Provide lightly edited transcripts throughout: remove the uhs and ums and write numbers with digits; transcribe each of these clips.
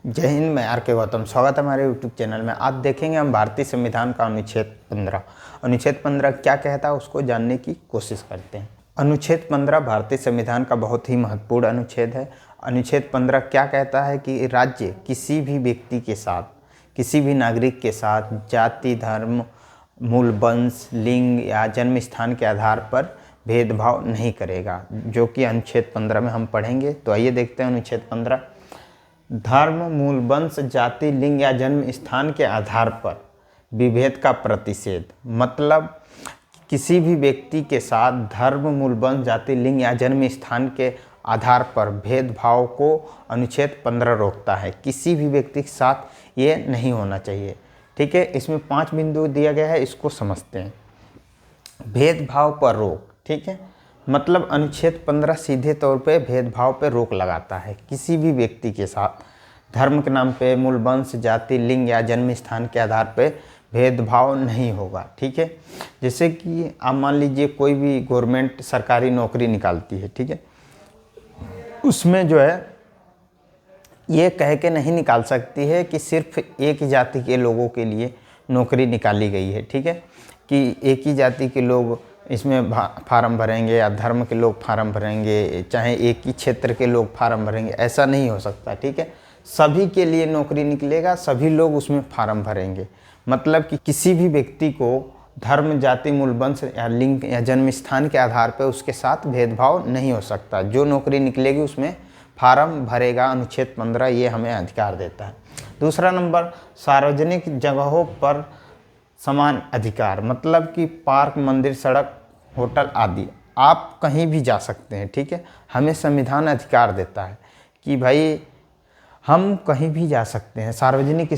जय हिंद। मैं आर के गौतम, स्वागत है हमारे यूट्यूब चैनल में। आज देखेंगे हम भारतीय संविधान का अनुच्छेद 15। अनुच्छेद 15 क्या कहता है उसको जानने की कोशिश करते हैं। अनुच्छेद 15 भारतीय संविधान का बहुत ही महत्वपूर्ण अनुच्छेद है। अनुच्छेद 15 क्या कहता है कि राज्य किसी भी व्यक्ति के साथ, किसी भी नागरिक के साथ जाति, धर्म, मूल वंश, लिंग या जन्म स्थान के आधार पर भेदभाव नहीं करेगा, जो कि अनुच्छेद 15 में हम पढ़ेंगे। तो आइए देखते हैं अनुच्छेद 15। धर्म, मूल वंश, जाति, लिंग या जन्म स्थान के आधार पर विभेद का प्रतिषेध, मतलब किसी भी व्यक्ति के साथ धर्म, मूल वंश, जाति, लिंग या जन्म स्थान के आधार पर भेदभाव को अनुच्छेद 15 रोकता है। किसी भी व्यक्ति के साथ ये नहीं होना चाहिए। ठीक है, इसमें 5 बिंदु दिया गया है, इसको समझते हैं। भेदभाव पर रोक, ठीक है, मतलब अनुच्छेद 15 सीधे तौर पे भेदभाव पे रोक लगाता है। किसी भी व्यक्ति के साथ धर्म के नाम पे, मूल वंश, जाति, लिंग या जन्म स्थान के आधार पे भेदभाव नहीं होगा। ठीक है, जैसे कि आप मान लीजिए कोई भी गवर्नमेंट सरकारी नौकरी निकालती है, ठीक है, उसमें जो है ये कह के नहीं निकाल सकती है कि सिर्फ एक ही जाति के लोगों के लिए नौकरी निकाली गई है। ठीक है, कि एक ही जाति के लोग इसमें फार्म भरेंगे या धर्म के लोग फार्म भरेंगे, चाहे एक ही क्षेत्र के लोग फार्म भरेंगे, ऐसा नहीं हो सकता। ठीक है, सभी के लिए नौकरी निकलेगा, सभी लोग उसमें फार्म भरेंगे। मतलब कि किसी भी व्यक्ति को धर्म, जाति, मूल वंश या लिंग या जन्म स्थान के आधार पर उसके साथ भेदभाव नहीं हो सकता। जो नौकरी निकलेगी उसमें फार्म भरेगा। अनुच्छेद 15 ये हमें अधिकार देता है। दूसरा नंबर, सार्वजनिक जगहों पर समान अधिकार, मतलब कि पार्क, मंदिर, सड़क, होटल आदि आप कहीं भी जा सकते हैं। ठीक है, हमें संविधान अधिकार देता है कि भाई हम कहीं भी जा सकते हैं, सार्वजनिक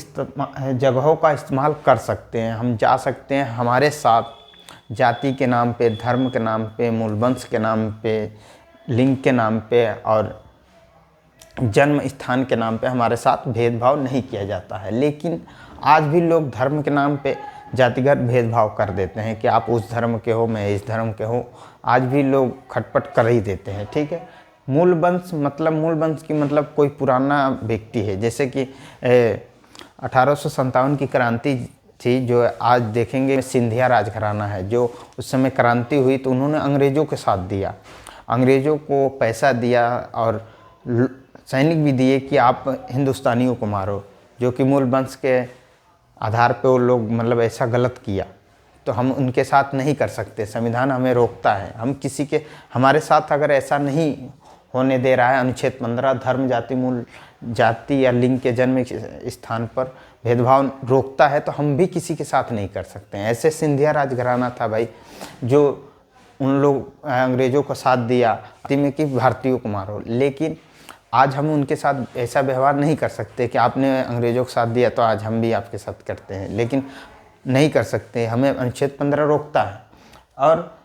जगहों का इस्तेमाल कर सकते हैं, हम जा सकते हैं। हमारे साथ जाति के नाम पे, धर्म के नाम पे, मूल वंश के नाम पे, लिंग के नाम पे और जन्म स्थान के नाम पे हमारे साथ भेदभाव नहीं किया जाता है। लेकिन आज भी लोग धर्म के नाम पे जातिगत भेदभाव कर देते हैं कि आप उस धर्म के हो, मैं इस धर्म के हूँ। आज भी लोग खटपट कर ही देते हैं। ठीक है, मूल वंश, मतलब मूल वंश की मतलब कोई पुराना व्यक्ति है। जैसे कि 1857 की क्रांति थी, जो आज देखेंगे सिंधिया राजघराना है, जो उस समय क्रांति हुई तो उन्होंने अंग्रेज़ों के साथ दिया, अंग्रेज़ों को पैसा दिया और सैनिक भी दिए कि आप हिंदुस्तानियों को मारो, जो कि मूल वंश के आधार पे वो लोग मतलब ऐसा गलत किया। तो हम उनके साथ नहीं कर सकते, संविधान हमें रोकता है। हम किसी के, हमारे साथ अगर ऐसा नहीं होने दे रहा है अनुच्छेद 15, धर्म, जाति, मूल जाति या लिंग के जन्म स्थान पर भेदभाव रोकता है, तो हम भी किसी के साथ नहीं कर सकते हैं। ऐसे सिंधिया राजघराना था भाई, जो उन लोग अंग्रेज़ों को साथ दिया में कि भारतीयों को मारो। लेकिन आज हम उनके साथ ऐसा व्यवहार नहीं कर सकते कि आपने अंग्रेज़ों को साथ दिया तो आज हम भी आपके साथ करते हैं, लेकिन नहीं कर सकते, हमें अनुच्छेद 15 रोकता है। और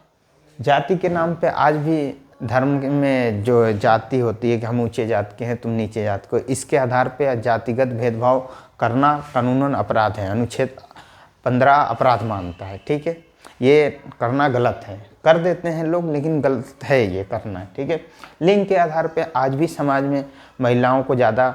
जाति के नाम पे आज भी धर्म में जो जाति होती है कि हम ऊंचे जात के हैं, तुम नीचे जात को, इसके आधार पे जातिगत भेदभाव करना कानूनन अपराध है। अनुच्छेद 15 अपराध मानता है। ठीक है, ये करना गलत है, कर देते हैं लोग, लेकिन गलत है ये करना। ठीक है, लिंग के आधार पे आज भी समाज में महिलाओं को ज़्यादा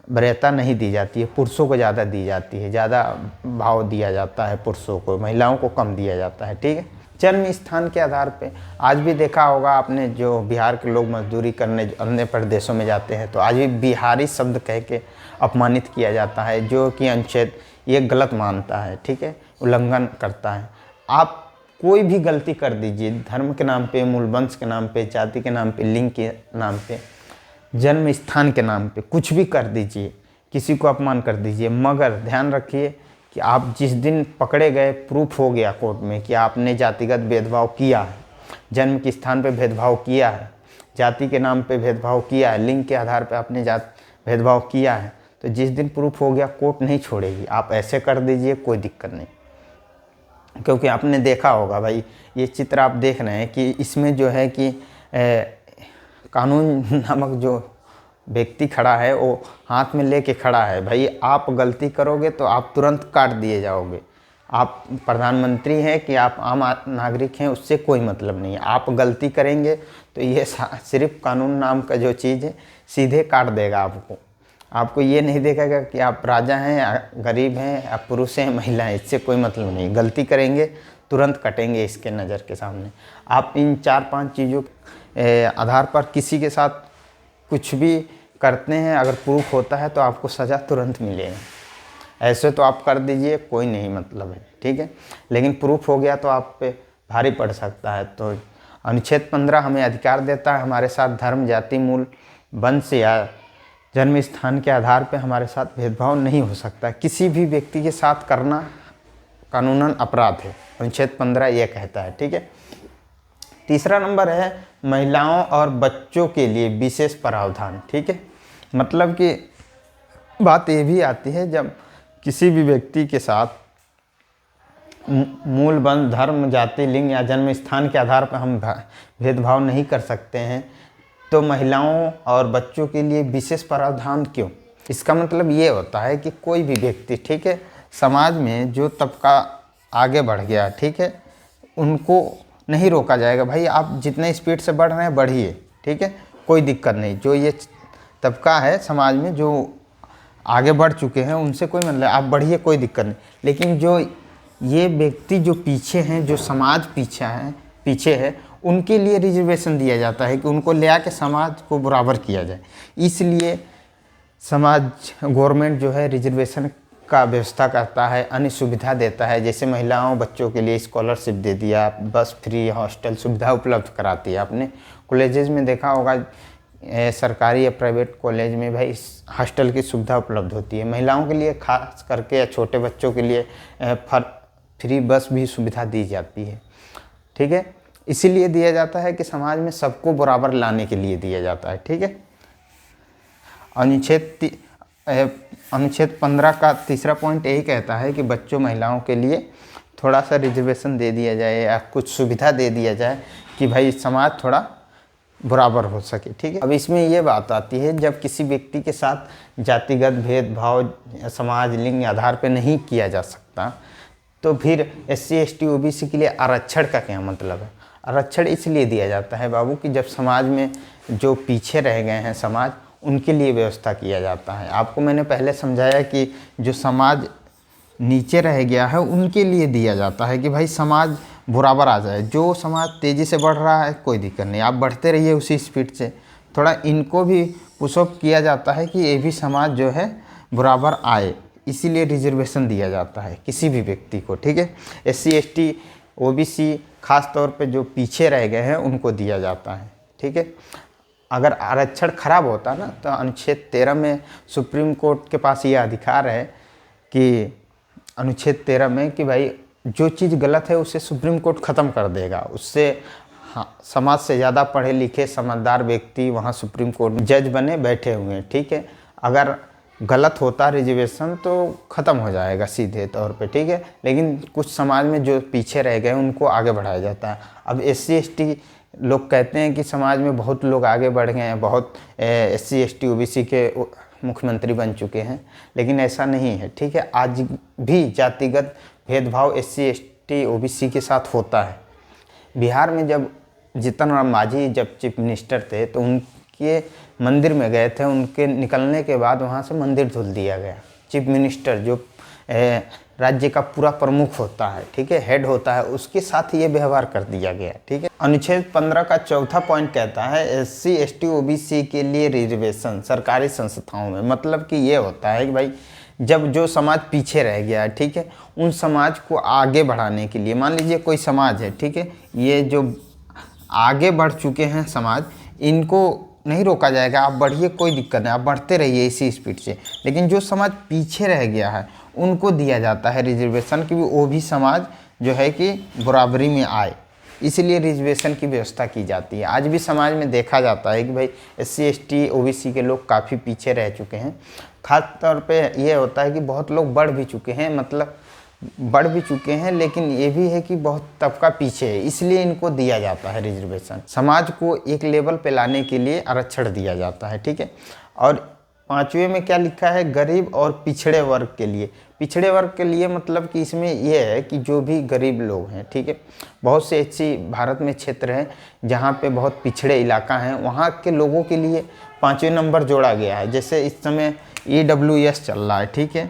वरीयता नहीं दी जाती है, पुरुषों को ज़्यादा दी जाती है, ज़्यादा भाव दिया जाता है पुरुषों को, महिलाओं को कम दिया जाता है। ठीक है, जन्म स्थान के आधार पे आज भी देखा होगा आपने, जो बिहार के लोग मजदूरी करने अन्य प्रदेशों में जाते हैं तो आज भी बिहारी शब्द कह के अपमानित किया जाता है, जो कि अनुच्छेद ये गलत मानता है। ठीक है, उल्लंघन करता है। आप कोई भी गलती कर दीजिए, धर्म के नाम पे, मूल वंश के नाम पे, जाति के नाम पे, लिंग के नाम पे, जन्म स्थान के नाम पे कुछ भी कर दीजिए, किसी को अपमान कर दीजिए, मगर ध्यान रखिए कि आप जिस दिन पकड़े गए, प्रूफ हो गया कोर्ट में कि आपने जातिगत भेदभाव किया है, जन्म के स्थान पे भेदभाव किया है, जाति के नाम पे भेदभाव किया है, लिंग के आधार पे आपने भेदभाव किया है, तो जिस दिन प्रूफ हो गया कोर्ट नहीं छोड़ेगी। आप ऐसे कर दीजिए, कोई दिक्कत नहीं। क्योंकि आपने देखा होगा भाई, ये चित्र आप देख रहे हैं कि इसमें जो है कि कानून नामक जो व्यक्ति खड़ा है वो हाथ में लेके खड़ा है। भाई आप गलती करोगे तो आप तुरंत काट दिए जाओगे। आप प्रधानमंत्री हैं कि आप आम नागरिक हैं, उससे कोई मतलब नहीं है। आप गलती करेंगे तो ये सिर्फ कानून नाम का जो चीज़ है सीधे काट देगा आपको। आपको ये नहीं देखेगा कि आप राजा हैं या गरीब हैं, आप पुरुष हैं, महिला हैं, इससे कोई मतलब नहीं। गलती करेंगे तुरंत कटेंगे इसके नज़र के सामने। आप इन 4-5 चीज़ों के आधार पर किसी के साथ कुछ भी करते हैं, अगर प्रूफ होता है तो आपको सज़ा तुरंत मिलेगी। ऐसे तो आप कर दीजिए, कोई नहीं मतलब है, ठीक है, लेकिन प्रूफ हो गया तो आप पे भारी पड़ सकता है। तो अनुच्छेद 15 हमें अधिकार देता है, हमारे साथ धर्म, जाति, मूल, वंश या जन्म स्थान के आधार पे हमारे साथ भेदभाव नहीं हो सकता। किसी भी व्यक्ति के साथ करना कानूनन अपराध है, अनुच्छेद 15 ये कहता है, ठीक है। तीसरा नंबर है महिलाओं और बच्चों के लिए विशेष प्रावधान, ठीक है। मतलब कि बात ये भी आती है जब किसी भी व्यक्ति के साथ मूल, वंश, धर्म, जाति, लिंग या जन्म स्थान के आधार पर हम भेदभाव नहीं कर सकते हैं, तो महिलाओं और बच्चों के लिए विशेष प्रावधान क्यों? इसका मतलब ये होता है कि कोई भी व्यक्ति, ठीक है, समाज में जो तबका आगे बढ़ गया, ठीक है, उनको नहीं रोका जाएगा। भाई आप जितने स्पीड से बढ़ रहे हैं बढ़िए, ठीक है, कोई दिक्कत नहीं। जो ये तबका है समाज में जो आगे बढ़ चुके हैं उनसे कोई मतलब, आप बढ़िए, कोई दिक्कत नहीं। लेकिन जो ये व्यक्ति जो पीछे हैं, जो समाज पीछे है, उनके लिए रिजर्वेशन दिया जाता है कि उनको ले आके समाज को बराबर किया जाए। इसलिए समाज, गवर्नमेंट जो है रिजर्वेशन का व्यवस्था करता है, अन्य सुविधा देता है। जैसे महिलाओं बच्चों के लिए स्कॉलरशिप दे दिया, बस फ्री, हॉस्टल सुविधा उपलब्ध कराती है। आपने कॉलेजेस में देखा होगा, सरकारी या प्राइवेट कॉलेज में भाई हॉस्टल की सुविधा उपलब्ध होती है। महिलाओं के लिए खास करके या छोटे बच्चों के लिए फ्री बस भी सुविधा दी जाती है, ठीक है। इसीलिए दिया जाता है कि समाज में सबको बराबर लाने के लिए दिया जाता है, ठीक है। अनुच्छेद 15 का तीसरा पॉइंट यही कहता है कि बच्चों, महिलाओं के लिए थोड़ा सा रिजर्वेशन दे दिया जाए या कुछ सुविधा दे दिया जाए कि भाई समाज थोड़ा बराबर हो सके, ठीक है। अब इसमें ये बात आती है जब किसी व्यक्ति के साथ जातिगत भेदभाव समाज, लिंग आधार पर नहीं किया जा सकता, तो फिर SC ST OBC के लिए आरक्षण का क्या मतलब है? आरक्षण इसलिए दिया जाता है बाबू कि जब समाज में जो पीछे रह गए हैं समाज, उनके लिए व्यवस्था किया जाता है। आपको मैंने पहले समझाया कि जो समाज नीचे रह गया है उनके लिए दिया जाता है कि भाई समाज बराबर आ जाए। जो समाज तेज़ी से बढ़ रहा है कोई दिक्कत नहीं, आप बढ़ते रहिए उसी स्पीड से। थोड़ा इनको भी पुशअप किया जाता है कि ये भी समाज जो है बराबर आए, इसीलिए रिजर्वेशन दिया जाता है किसी भी व्यक्ति को, ठीक है। SC ST OBC खास तौर पे जो पीछे रह गए हैं उनको दिया जाता है, ठीक है। अगर आरक्षण खराब होता ना तो अनुच्छेद 13 में सुप्रीम कोर्ट के पास ये अधिकार है कि अनुच्छेद 13 में कि भाई जो चीज़ गलत है उसे सुप्रीम कोर्ट ख़त्म कर देगा। उससे समाज से ज़्यादा पढ़े लिखे समझदार व्यक्ति वहाँ सुप्रीम कोर्ट में जज बने बैठे हुए हैं, ठीक है। अगर गलत होता रिजर्वेशन तो ख़त्म हो जाएगा सीधे तौर पे, ठीक है। लेकिन कुछ समाज में जो पीछे रह गए उनको आगे बढ़ाया जाता है। अब SC ST लोग कहते हैं कि समाज में बहुत लोग आगे बढ़ गए हैं, बहुत SC ST OBC के मुख्यमंत्री बन चुके हैं, लेकिन ऐसा नहीं है, ठीक है। आज भी जातिगत भेदभाव SC ST OBC के साथ होता है। बिहार में जब जीतन राम मांझी जब चीफ मिनिस्टर थे तो उनके मंदिर में गए थे, उनके निकलने के बाद वहाँ से मंदिर धुल दिया गया। चीफ मिनिस्टर जो राज्य का पूरा प्रमुख होता है, ठीक है, हेड होता है, उसके साथ ये व्यवहार कर दिया गया, ठीक है। अनुच्छेद 15 का चौथा पॉइंट कहता है SC ST OBC के लिए रिजर्वेशन सरकारी संस्थाओं में। मतलब कि ये होता है कि भाई जब जो समाज पीछे रह गया है, ठीक है, उन समाज को आगे बढ़ाने के लिए, मान लीजिए कोई समाज है, ठीक है, ये जो आगे बढ़ चुके हैं समाज, इनको नहीं रोका जाएगा, आप बढ़िए, कोई दिक्कत नहीं, आप बढ़ते रहिए इसी स्पीड से। लेकिन जो समाज पीछे रह गया है उनको दिया जाता है रिजर्वेशन कि वो भी समाज जो है कि बराबरी में आए, इसलिए रिजर्वेशन की व्यवस्था की जाती है। आज भी समाज में देखा जाता है कि भाई SC ST OBC के लोग काफ़ी पीछे रह चुके हैं। खास तौर पे ये होता है कि बहुत लोग बढ़ भी चुके हैं, मतलब बढ़ भी चुके हैं, लेकिन ये भी है कि बहुत तबका पीछे है, इसलिए इनको दिया जाता है रिजर्वेशन। समाज को एक लेवल पे लाने के लिए आरक्षण दिया जाता है, ठीक है। और 5वें में क्या लिखा है? गरीब और पिछड़े वर्ग के लिए। पिछड़े वर्ग के लिए मतलब कि इसमें यह है कि जो भी गरीब लोग हैं, ठीक है, बहुत से ऐसी भारत में क्षेत्र हैं जहाँ पे बहुत पिछड़े इलाका हैं, वहाँ के लोगों के लिए 5वें नंबर जोड़ा गया है। जैसे इस समय EWS चल रहा है, ठीक है,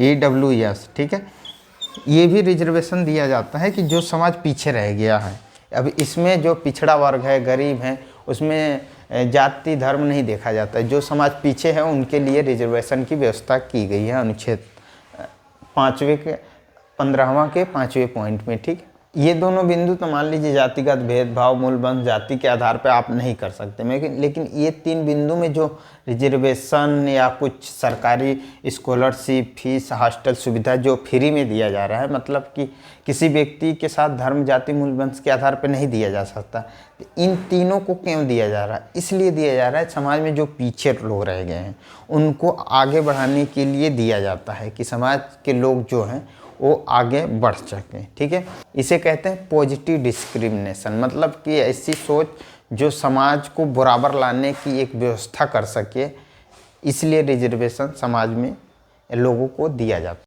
EWS, ठीक है। ये भी रिजर्वेशन दिया जाता है कि जो समाज पीछे रह गया है। अब इसमें जो पिछड़ा वर्ग है, गरीब हैं, उसमें जाति धर्म नहीं देखा जाता है। जो समाज पीछे है उनके लिए रिजर्वेशन की व्यवस्था की गई है अनुच्छेद 15वां के 5वें पॉइंट में, ठीक। ये दोनों बिंदु तो मान लीजिए जातिगत भेदभाव, मूलवंश, जाति के आधार पर आप नहीं कर सकते, लेकिन ये 3 बिंदु में जो रिजर्वेशन या कुछ सरकारी स्कॉलरशिप, फीस, हॉस्टल सुविधा जो फ्री में दिया जा रहा है, मतलब कि किसी व्यक्ति के साथ धर्म, जाति, मूलवंश के आधार पर नहीं दिया जा सकता। तो इन तीनों को क्यों दिया जा रहा है? इसलिए दिया जा रहा है समाज में जो पीछे लोग रह गए हैं उनको आगे बढ़ाने के लिए दिया जाता है कि समाज के लोग जो हैं वो आगे बढ़ सकें, ठीक है। इसे कहते हैं पॉजिटिव डिस्क्रिमिनेशन, मतलब कि ऐसी सोच जो समाज को बराबर लाने की एक व्यवस्था कर सके, इसलिए रिजर्वेशन समाज में लोगों को दिया जाता है।